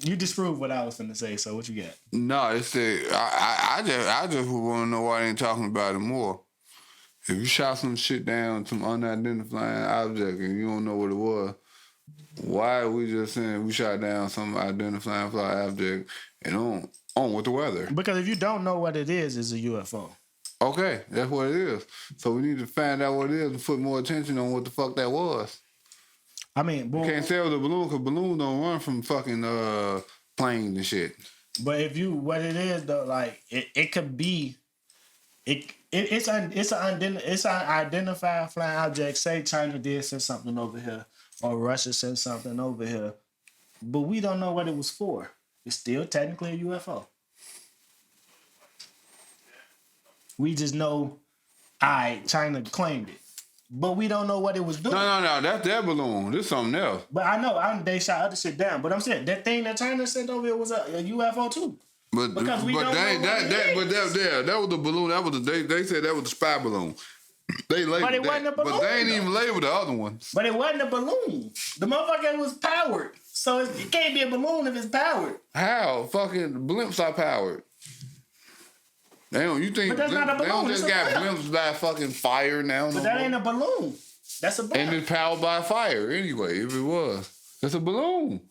You disproved what I was finna say. So what you got? No, it's the I just want to know why they ain't talking about it more. If you shot some shit down, some unidentified object, and you don't know what it was, why are we just saying we shot down some identifying fly object and on with the weather? Because if you don't know what it is, it's a UFO. Okay, that's what it is. So we need to find out what it is and put more attention on what the fuck that was. I mean, you can't say it was a balloon because balloons don't run from fucking planes and shit. But what it is though, like it could be. It's an identified flying object. Say China did send something over here, or Russia sent something over here, but we don't know what it was for. It's still technically a UFO. We just know, China claimed it, but we don't know what it was doing. No, that's their balloon. This is something else. But I know they shot other shit down. But I'm saying that thing that China sent over here was a UFO too. That was the balloon. That was they said that was the spy balloon. They labeled but it wasn't a balloon. But they ain't even labeled the other ones. But it wasn't a balloon. The motherfucker was powered, so it can't be a balloon if it's powered. How fucking blimps are powered? Damn, you think but that's not a balloon. They don't just got blimps by fucking fire now? But that ain't a balloon. That's a balloon. And it's powered by fire anyway. If it was, it's a balloon.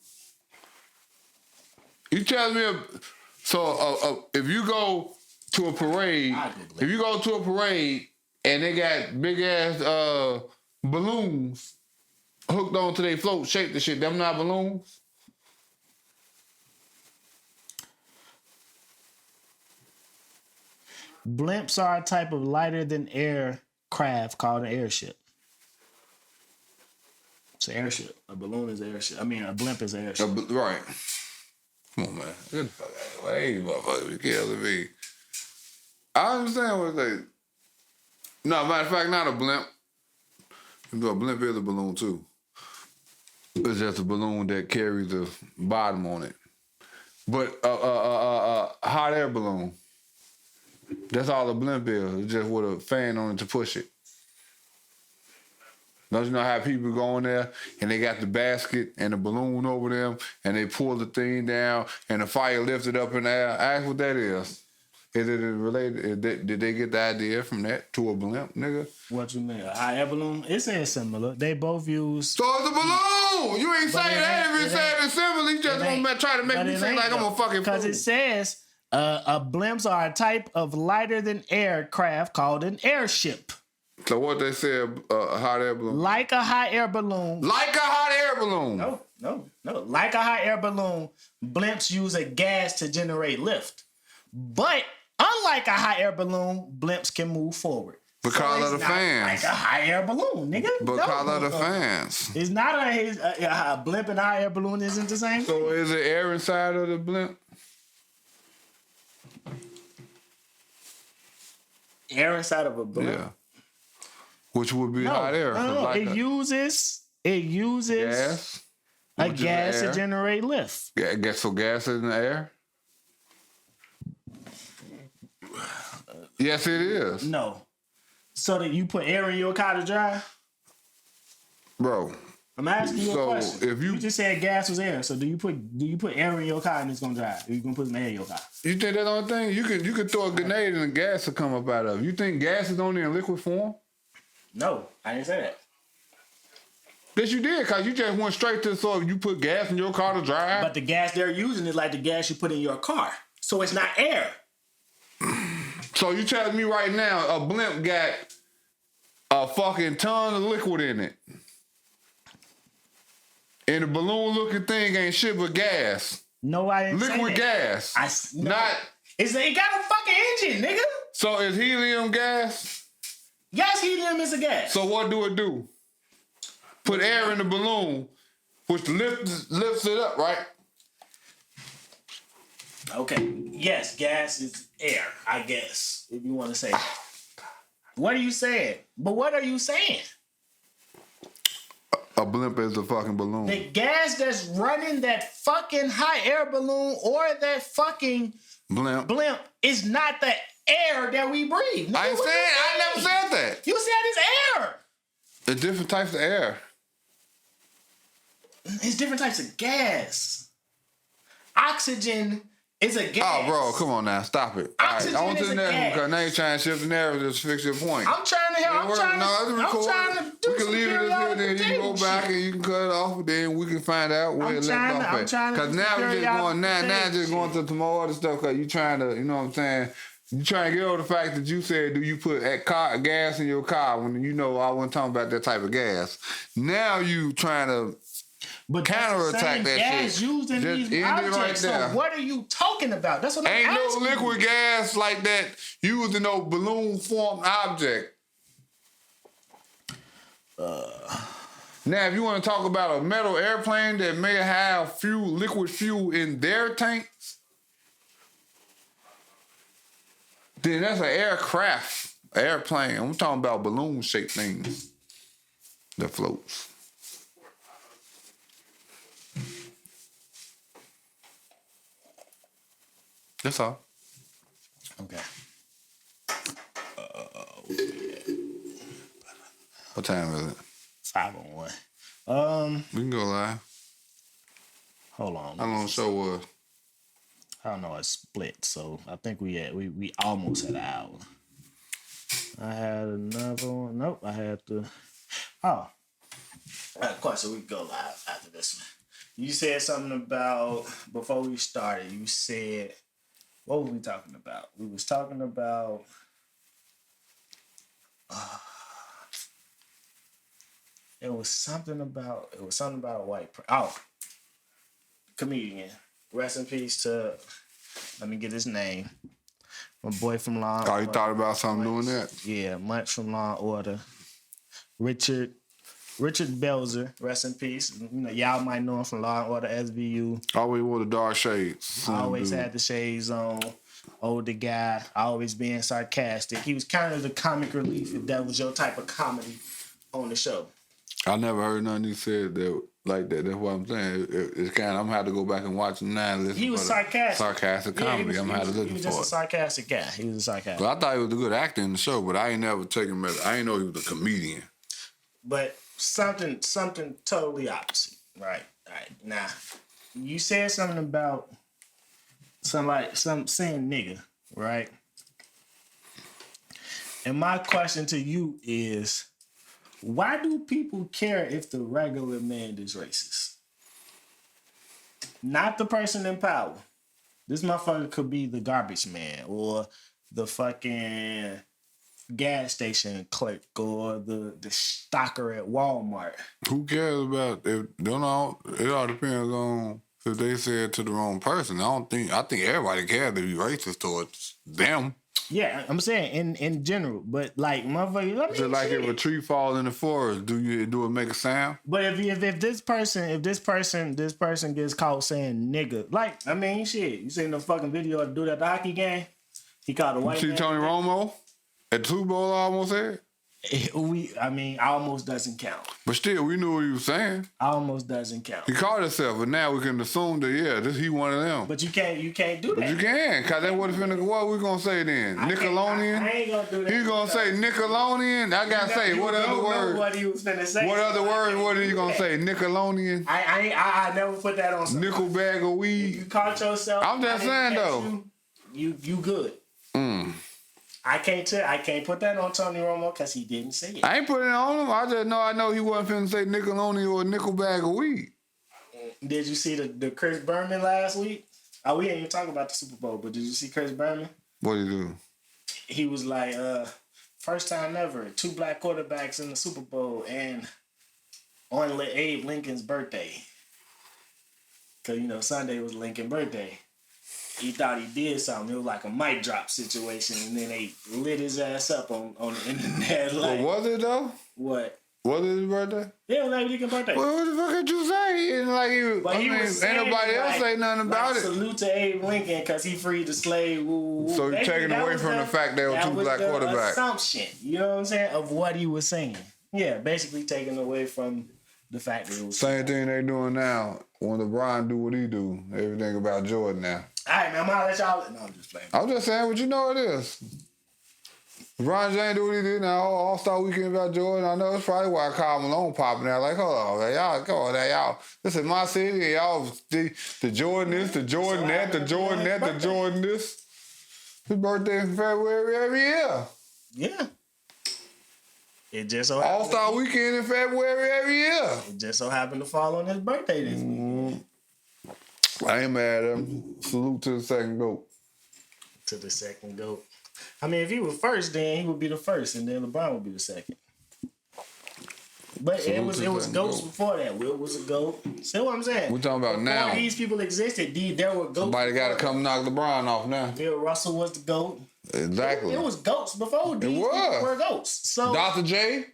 You tell me. If you go to a parade, and they got big ass balloons hooked onto their float, shaped the shit, them not balloons? Blimps are a type of lighter than air craft called an airship. It's an airship. A balloon is an airship. I mean, a blimp is an airship. Right. Come on, man. Get the fuck out of the way. Hey, motherfucker, you killing me. I understand what they... No, matter of fact, not a blimp. A blimp is a balloon, too. It's just a balloon that carries the bottom on it. But hot air balloon. That's all a blimp is. It's just with a fan on it to push it. Don't you know how people go in there and they got the basket and the balloon over them and they pull the thing down and the fire lifts it up in the air? Ask what that is. Is it related? Did they get the idea from that to a blimp, nigga? What you mean? A hot air balloon? It says similar. They both use... So it's a balloon! You ain't saying that if it said it's similar. You just want to try to make me seem like I'm a fucking fool. Because it says blimps are a type of lighter than aircraft called an airship. So what they said, a hot air balloon? Like a hot air balloon. Like a hot air balloon. No. Like a hot air balloon, blimps use a gas to generate lift. But unlike a hot air balloon, blimps can move forward. Because of the fans. Like a hot air balloon, nigga. Because of the fans. It's not a blimp and a hot air balloon isn't the same thing. So is it air inside of the blimp? Air inside of a blimp? Yeah. which would be hot air. No, Like it uses gas. a gas to generate lift. So gas is in the air? Yes, it is. No. So that you put air in your car to drive? Bro. I'm asking you a question. If you just said gas was air, so do you put air in your car and it's gonna drive? Or you gonna put some air in your car? You think that's the only thing? You can throw a grenade and the gas will come up out of it. You think gas is only in liquid form? No, I didn't say that. Yes, you did, because you just went straight to the source. You put gas in your car to drive. But the gas they're using is like the gas you put in your car. So it's not air. So you telling me right now a blimp got a fucking ton of liquid in it. And the balloon-looking thing ain't shit but gas. No, I didn't say that. Liquid gas. Not. It got a fucking engine, nigga. So is helium gas? Yes, helium is a gas. So what do it do? Put air in the balloon, which lifts it up, right? Okay. Yes, gas is air, I guess, if you want to say that. What are you saying? But what are you saying? A blimp is a fucking balloon. The gas that's running that fucking hot air balloon or that fucking blimp is not the air that we breathe. I never said that. You said it's air. There's different types of air. It's different types of gas. Oxygen is a gas. Oh, bro, come on now. Stop it. Oxygen all right, I want is to a the next one gas. because now you're trying to shift the narrative to fix your point. I'm trying to help. I'm trying to do we can some leave it here, periodic then you can go back and you can cut it off, then we can find out where it left off at. Because now we're just going to some more other stuff because you're trying to, you know what I'm saying? You trying to get over the fact that you said, do you put gas in your car when you know I wasn't talking about that type of gas. Now you trying to counterattack that gas shit. Used in Just these end it right objects. there. So what are you talking about? That's what I'm asking. Ain't no liquid gas like that used in no balloon formed object. Now, if you want to talk about a metal airplane that may have liquid fuel in their tanks, then that's an aircraft, airplane. I'm talking about balloon-shaped things that floats. That's all. Okay. What time is it? 5:01. We can go live. Hold on. How long the show was? I don't know. It's split, so I think we almost had an hour. I had another one. Nope. I had to. Oh. Of course, so we can go live after this one. You said something about before we started. You said, what were we talking about? We was talking about. It was something about a white comedian. Rest in peace to, let me get his name. My boy from Law and Order. Oh, you thought about something doing that? Yeah, Munch from Law and Order. Richard Belzer, rest in peace. You know, y'all might know him from Law and Order SVU. Always wore the dark shades. Always had the shades on. Older guy, always being sarcastic. He was kind of the comic relief if that was your type of comedy on the show. I never heard nothing you said that like that. That's what I'm saying. It's kind of, I'm gonna have to go back and watch him now. He was sarcastic. Sarcastic comedy. I'm gonna have to look for it. He was just a sarcastic guy. He was a sarcastic. Well, I thought he was a good actor in the show, but I ain't never taken him as, I ain't know he was a comedian. But something totally opposite. Right. All right. Now, you said something about saying nigga, right? And my question to you is, why do people care if the regular man is racist? Not the person in power. This motherfucker could be the garbage man or the fucking gas station clerk or the stocker at Walmart. Who cares about it? It all depends on if they say it to the wrong person. I think everybody cares if you're racist towards them. Yeah, I'm saying in general, but like motherfucker, Just like if a tree falls in the forest, do it make a sound? But if this person gets caught saying nigga, like I mean shit, you seen the fucking video of the dude at the hockey game? He called a white man. You see Tony Romo at the Super Bowl almost said? Almost doesn't count. But still, we knew what he was saying. Almost doesn't count. He called himself, but now we can assume that, he one of them. But you can't do that. But you can, because that what we going to say then? Nickelodeon? I ain't going to do that. You going to say Nickelodeon? I got to say, what other word? What he was finna say. What other word? What are you going to say? Nickelodeon? I never put that on something. Nickel bag of weed? You caught yourself. I'm just saying, though. You good. I can't put that on Tony Romo because he didn't say it. I ain't putting it on him. I know he wasn't finna say Nickelodeon or nickel bag of weed. Did you see the Chris Berman last week? Oh, we ain't even talking about the Super Bowl, but did you see Chris Berman? What did he do? He was like, first time ever, 2 black quarterbacks in the Super Bowl and on Abe Lincoln's birthday. Because, Sunday was Lincoln's birthday. He thought he did something. It was like a mic drop situation, and then they lit his ass up on the internet. Like, was it though? What? Was it his birthday? Yeah, it was like Lincoln's birthday. Well, what the fuck did you say? Ain't nobody else say nothing about it. Salute to Abe Lincoln because he freed the slave. So you're taking away from the fact there were 2 black quarterbacks. Assumption, you know what I'm saying, of what he was saying. Yeah, basically taking away from the fact that it was same thing they doing now. When LeBron do what he do, everything about Jordan now. All right, man, I'm gonna let y'all. No, I'm just playing. I'm just saying what you know it is. LeBron James do what he did now. All-Star Weekend about Jordan. I know it's probably why Karl Malone popping out. Like, hold on, man, y'all, come on, now, y'all. This is my city, and y'all the Jordan this, the Jordan that, the Jordan that, the Jordan this. His birthday in February every year. Yeah. It just so happened. All-Star Weekend in February every year. It just so happened to fall on his birthday this weekend. I ain't mad at him. Salute to the second GOAT. To the second GOAT. I mean, if he was first, then he would be the first, and then LeBron would be the second. But it was GOATs before that. Will was a GOAT. See what I'm saying? We're talking about now. Before these people existed, there were GOATs. Somebody got to come knock LeBron off now. Bill Russell was the GOAT. Exactly. It was GOATs before these people were GOATs. So Dr. J?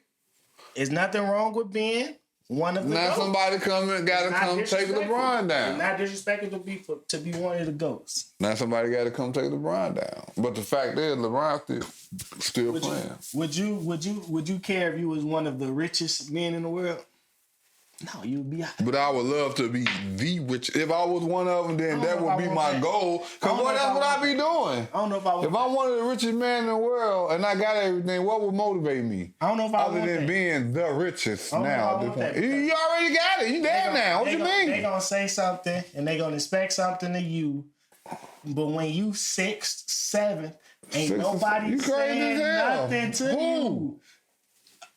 There's nothing wrong with being one of the now GOATs. Somebody got to come take LeBron down. It's not disrespectful to be one of the GOATs. Now somebody got to come take LeBron down. But the fact is, LeBron still playing. Would you care if you was one of the richest men in the world? No, you'd be. But I would love to be the richest. If I was one of them, then that would be my goal. Because that's what I be doing. I don't know if I. If I'm one of the richest men in the world and I got everything, what would motivate me? I don't know if I other than being the richest now. You already got it. You there now. What you mean? They gonna say something and they gonna expect something of you, but when you 6, 7, ain't nobody saying nothing to you.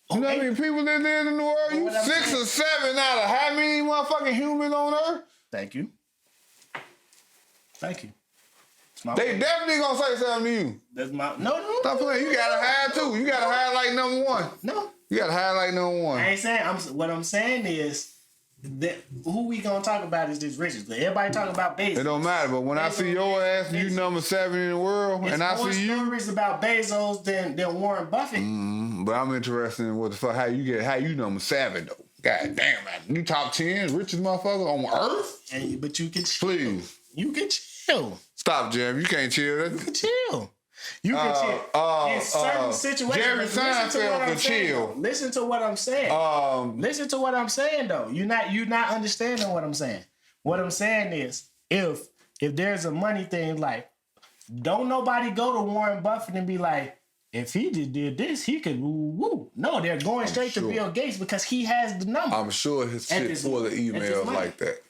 You know how many people there is in the world? You 6 or 7 out of how many motherfucking humans on Earth? Thank you. They definitely gonna say something to you. That's my no. Stop playing. You gotta hide too. You gotta hide like number 1. No. You gotta hide like number 1. I ain't saying. What I'm saying is that who we gonna talk about is this riches. Everybody talking about Bezos. It don't matter. But when I see your ass, you number 7 in the world, and I see you. There's more stories about Bezos than Warren Buffett. But I'm interested in what the fuck how you number 7 though. God damn, man. You top 10 richest motherfucker on Earth. But you can please. You can chill. Stop, Jam. You can't chill. You can chill. You can chill. In certain situations. Jerry Seinfeld can chill. Listen to what I'm saying. Listen to what I'm saying, though. You're not understanding what I'm saying. What I'm saying is, if there's a money thing, like, don't nobody go to Warren Buffett and be like, if he just did this, he could woo. No, they're going straight to Bill Gates because he has the number. I'm sure his shit full of emails like that.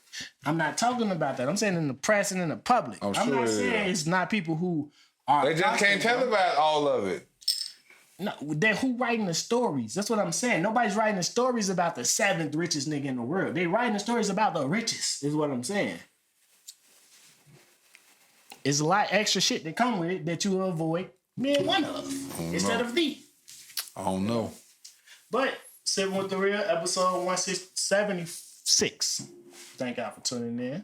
I'm not talking about that. I'm saying in the press and in the public. I'm not saying it's not people who are. They just can't tell about all of it. No, they're who writing the stories. That's what I'm saying. Nobody's writing the stories about the 7th richest nigga in the world. They writing the stories about the richest, is what I'm saying. It's a lot extra shit that come with it that you will avoid being one of instead of the. I don't know. But Sippin with the Real, episode 176. Thank y'all for tuning in.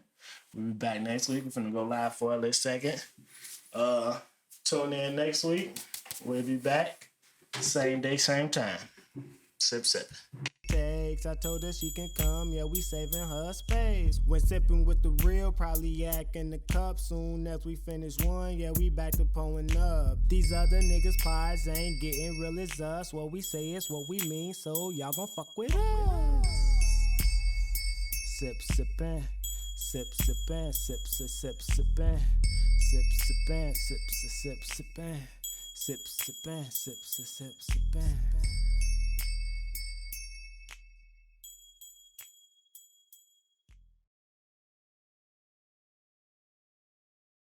We'll be back next week. We're finna go live for a little second. Tune in next week. We'll be back. Same day, same time. Sip. cakes. I told her she can come, yeah, we saving her space. When sipping with the real, probably yak in the cup. Soon as we finish one, yeah, we back to pulling up. These other niggas' pies ain't getting real as us. What we say is what we mean, so y'all gon' fuck with us. Sip, sippin', sip, sippin', sip, sip, sip, sippin', sip, sippin', sip, sip, sip, sippin', sip, sippin', sip, sip, sip, sippin'.